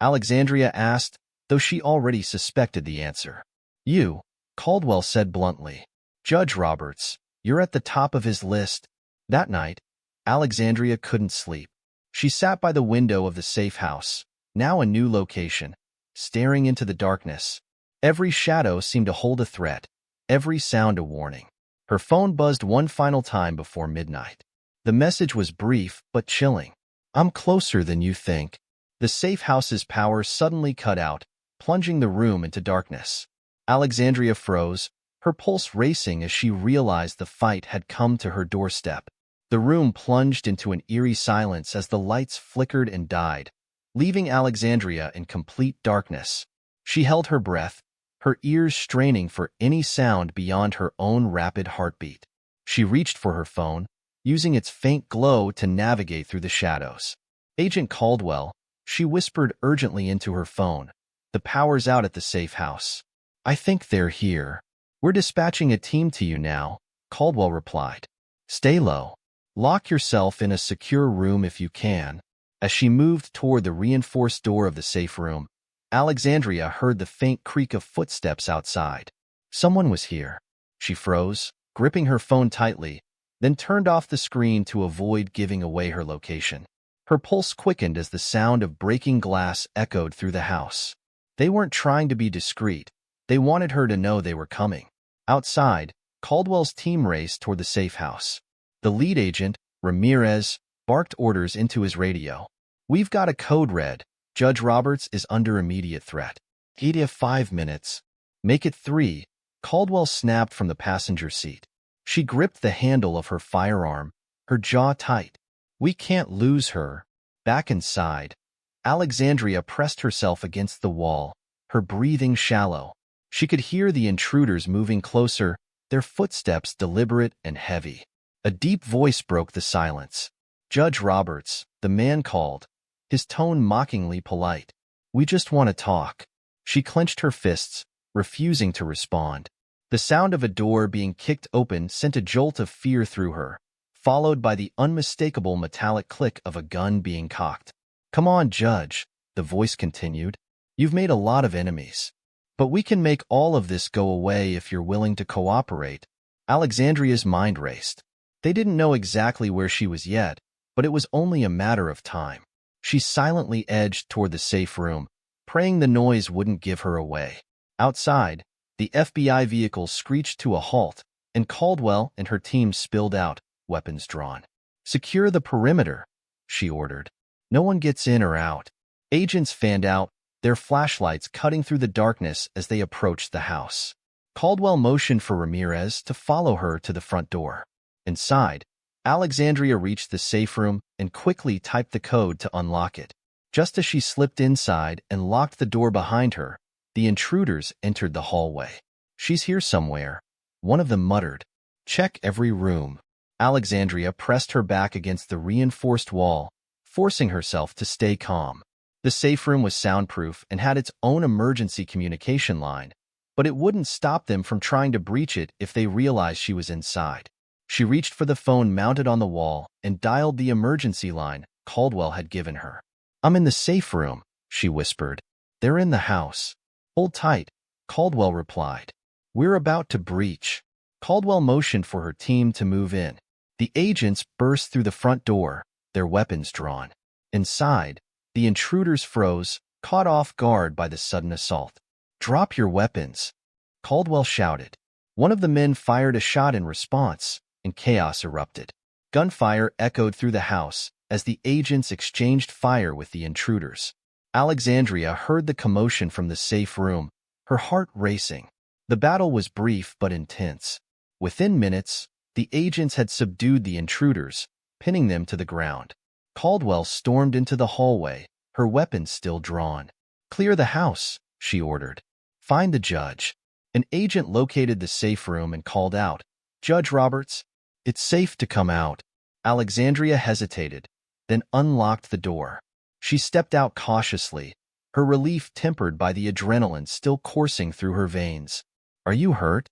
Alexandria asked, though she already suspected the answer. "You," Caldwell said bluntly. "Judge Roberts, you're at the top of his list." That night, Alexandria couldn't sleep. She sat by the window of the safe house, now a new location, staring into the darkness. Every shadow seemed to hold a threat, every sound a warning. Her phone buzzed one final time before midnight. The message was brief but chilling. "I'm closer than you think." The safe house's power suddenly cut out, plunging the room into darkness. Alexandria froze, her pulse racing as she realized the fight had come to her doorstep. The room plunged into an eerie silence as the lights flickered and died, leaving Alexandria in complete darkness. She held her breath, her ears straining for any sound beyond her own rapid heartbeat. She reached for her phone, using its faint glow to navigate through the shadows. "Agent Caldwell," she whispered urgently into her phone. "The power's out at the safe house. I think they're here. We're dispatching a team to you now," Caldwell replied. "Stay low. Lock yourself in a secure room if you can." As she moved toward the reinforced door of the safe room, Alexandria heard the faint creak of footsteps outside. Someone was here. She froze, gripping her phone tightly, then turned off the screen to avoid giving away her location. Her pulse quickened as the sound of breaking glass echoed through the house. They weren't trying to be discreet. They wanted her to know they were coming. Outside, Caldwell's team raced toward the safe house. The lead agent, Ramirez, barked orders into his radio. "We've got a code red. Judge Roberts is under immediate threat. He'd have 5 minutes. Make it 3. Caldwell snapped from the passenger seat. She gripped the handle of her firearm, her jaw tight. "We can't lose her." Back inside, Alexandria pressed herself against the wall, her breathing shallow. She could hear the intruders moving closer, their footsteps deliberate and heavy. A deep voice broke the silence. "Judge Roberts," the man called, his tone mockingly polite. "We just want to talk." She clenched her fists, refusing to respond. The sound of a door being kicked open sent a jolt of fear through her, followed by the unmistakable metallic click of a gun being cocked. "Come on, Judge," the voice continued. "You've made a lot of enemies. But we can make all of this go away if you're willing to cooperate." Alexandria's mind raced. They didn't know exactly where she was yet, but it was only a matter of time. She silently edged toward the safe room, praying the noise wouldn't give her away. Outside, the FBI vehicle screeched to a halt, and Caldwell and her team spilled out, weapons drawn. "Secure the perimeter," she ordered. "No one gets in or out." Agents fanned out, their flashlights cutting through the darkness as they approached the house. Caldwell motioned for Ramirez to follow her to the front door. Inside, Alexandria reached the safe room and quickly typed the code to unlock it. Just as she slipped inside and locked the door behind her, the intruders entered the hallway. "She's here somewhere," one of them muttered. "Check every room." Alexandria pressed her back against the reinforced wall, forcing herself to stay calm. The safe room was soundproof and had its own emergency communication line, but it wouldn't stop them from trying to breach it if they realized she was inside. She reached for the phone mounted on the wall and dialed the emergency line Caldwell had given her. "I'm in the safe room," she whispered. "They're in the house." "Hold tight," Caldwell replied. "We're about to breach." Caldwell motioned for her team to move in. The agents burst through the front door, their weapons drawn. Inside, the intruders froze, caught off guard by the sudden assault. "Drop your weapons," Caldwell shouted. One of the men fired a shot in response, and chaos erupted. Gunfire echoed through the house as the agents exchanged fire with the intruders. Alexandria heard the commotion from the safe room, her heart racing. The battle was brief but intense. Within minutes, the agents had subdued the intruders, pinning them to the ground. Caldwell stormed into the hallway, her weapons still drawn. "Clear the house," she ordered. "Find the judge." An agent located the safe room and called out, "Judge Roberts, it's safe to come out." Alexandria hesitated, then unlocked the door. She stepped out cautiously, her relief tempered by the adrenaline still coursing through her veins. "Are you hurt?"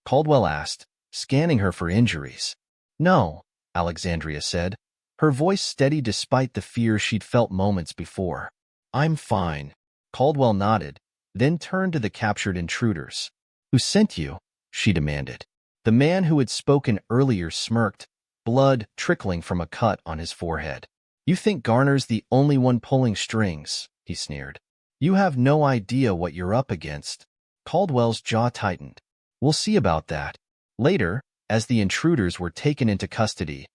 Caldwell asked, scanning her for injuries. "No," Alexandria said, her voice steady despite the fear she'd felt moments before. "I'm fine." Caldwell nodded, then turned to the captured intruders. "Who sent you?" she demanded. The man who had spoken earlier smirked, blood trickling from a cut on his forehead. "You think Garner's the only one pulling strings," he sneered. "You have no idea what you're up against." Caldwell's jaw tightened. "We'll see about that." Later, as the intruders were taken into custody,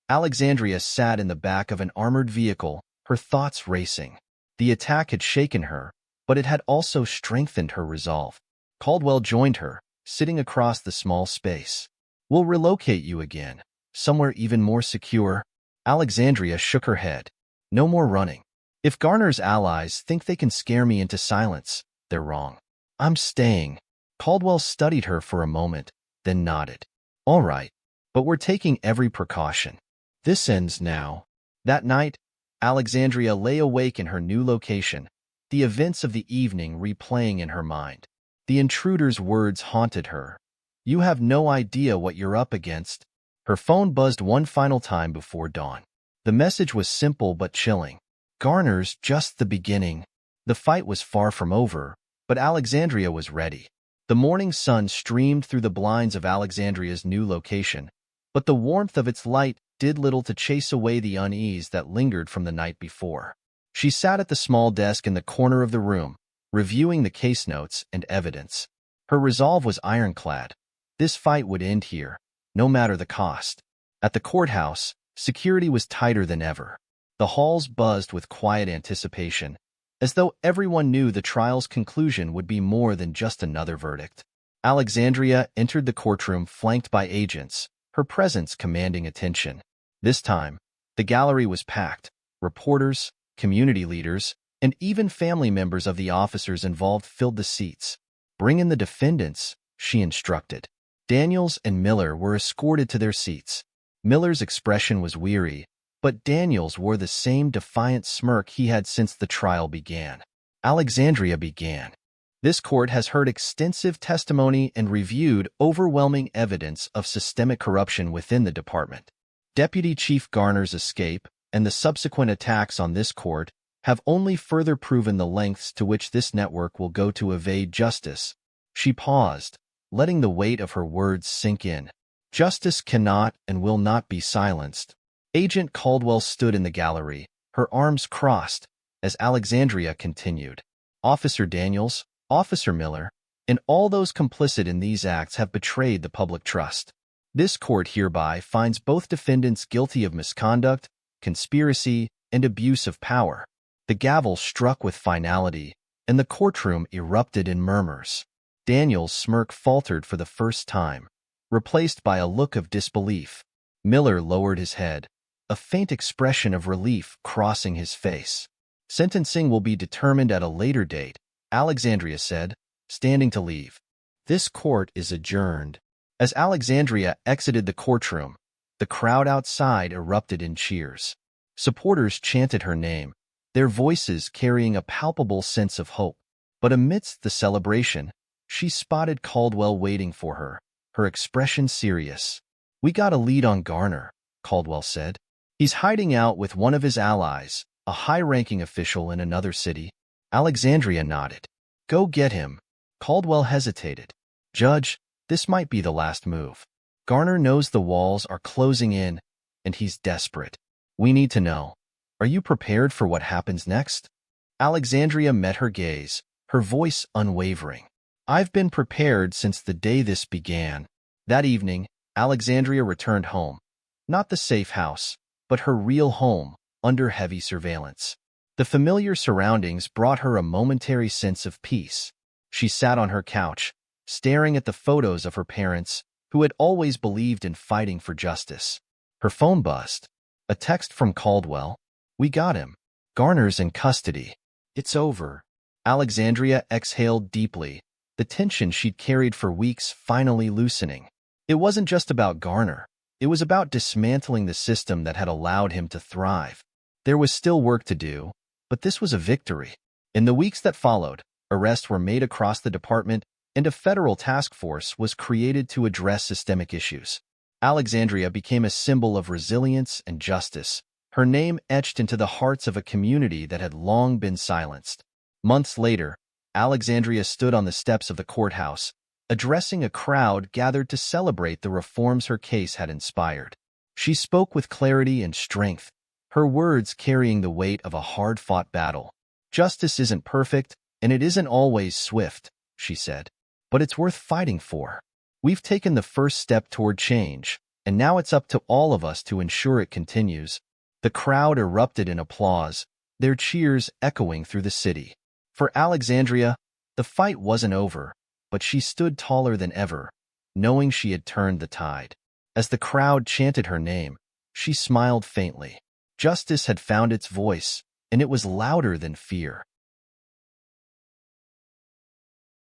Alexandria sat in the back of an armored vehicle, her thoughts racing. The attack had shaken her, but it had also strengthened her resolve. Caldwell joined her, sitting across the small space. "We'll relocate you again, somewhere even more secure." Alexandria shook her head. "No more running. If Garner's allies think they can scare me into silence, they're wrong. I'm staying." Caldwell studied her for a moment, then nodded. "All right, but we're taking every precaution. This ends now." That night, Alexandria lay awake in her new location, the events of the evening replaying in her mind. The intruder's words haunted her. "You have no idea what you're up against." Her phone buzzed one final time before dawn. The message was simple but chilling. "Garner's just the beginning." The fight was far from over, but Alexandria was ready. The morning sun streamed through the blinds of Alexandria's new location, but the warmth of its light did little to chase away the unease that lingered from the night before. She sat at the small desk in the corner of the room, reviewing the case notes and evidence. Her resolve was ironclad. This fight would end here, no matter the cost. At the courthouse, security was tighter than ever. The halls buzzed with quiet anticipation, as though everyone knew the trial's conclusion would be more than just another verdict. Alexandria entered the courtroom flanked by agents, her presence commanding attention. This time, the gallery was packed. Reporters, community leaders, and even family members of the officers involved filled the seats. "Bring in the defendants," she instructed. Daniels and Miller were escorted to their seats. Miller's expression was weary, but Daniels wore the same defiant smirk he had since the trial began. Alexandria began. "This court has heard extensive testimony and reviewed overwhelming evidence of systemic corruption within the department. Deputy Chief Garner's escape and the subsequent attacks on this court have only further proven the lengths to which this network will go to evade justice." She paused, letting the weight of her words sink in. "Justice cannot and will not be silenced." Agent Caldwell stood in the gallery, her arms crossed, as Alexandria continued. "Officer Daniels, Officer Miller, and all those complicit in these acts have betrayed the public trust. This court hereby finds both defendants guilty of misconduct, conspiracy, and abuse of power." The gavel struck with finality, and the courtroom erupted in murmurs. Daniel's smirk faltered for the first time, replaced by a look of disbelief. Miller lowered his head, a faint expression of relief crossing his face. "Sentencing will be determined at a later date," Alexandria said, standing to leave. "This court is adjourned." As Alexandria exited the courtroom, the crowd outside erupted in cheers. Supporters chanted her name, their voices carrying a palpable sense of hope. But amidst the celebration, she spotted Caldwell waiting for her, her expression serious. "We got a lead on Garner," Caldwell said. "He's hiding out with one of his allies, a high-ranking official in another city." Alexandria nodded. "Go get him." Caldwell hesitated. "Judge, this might be the last move. Garner knows the walls are closing in, and he's desperate. We need to know. Are you prepared for what happens next?" Alexandria met her gaze, her voice unwavering. "I've been prepared since the day this began." That evening, Alexandria returned home. Not the safe house, but her real home, under heavy surveillance. The familiar surroundings brought her a momentary sense of peace. She sat on her couch, staring at the photos of her parents, who had always believed in fighting for justice. Her phone buzzed. A text from Caldwell. "We got him. Garner's in custody. It's over." Alexandria exhaled deeply, the tension she'd carried for weeks finally loosening. It wasn't just about Garner. It was about dismantling the system that had allowed him to thrive. There was still work to do, but this was a victory. In the weeks that followed, arrests were made across the department, and a federal task force was created to address systemic issues. Alexandria became a symbol of resilience and justice, her name etched into the hearts of a community that had long been silenced. Months later, Alexandria stood on the steps of the courthouse, addressing a crowd gathered to celebrate the reforms her case had inspired. She spoke with clarity and strength, her words carrying the weight of a hard-fought battle. "Justice isn't perfect, and it isn't always swift," she said, "but it's worth fighting for. We've taken the first step toward change, and now it's up to all of us to ensure it continues." The crowd erupted in applause, their cheers echoing through the city. For Alexandria, the fight wasn't over, but she stood taller than ever, knowing she had turned the tide. As the crowd chanted her name, she smiled faintly. Justice had found its voice, and it was louder than fear.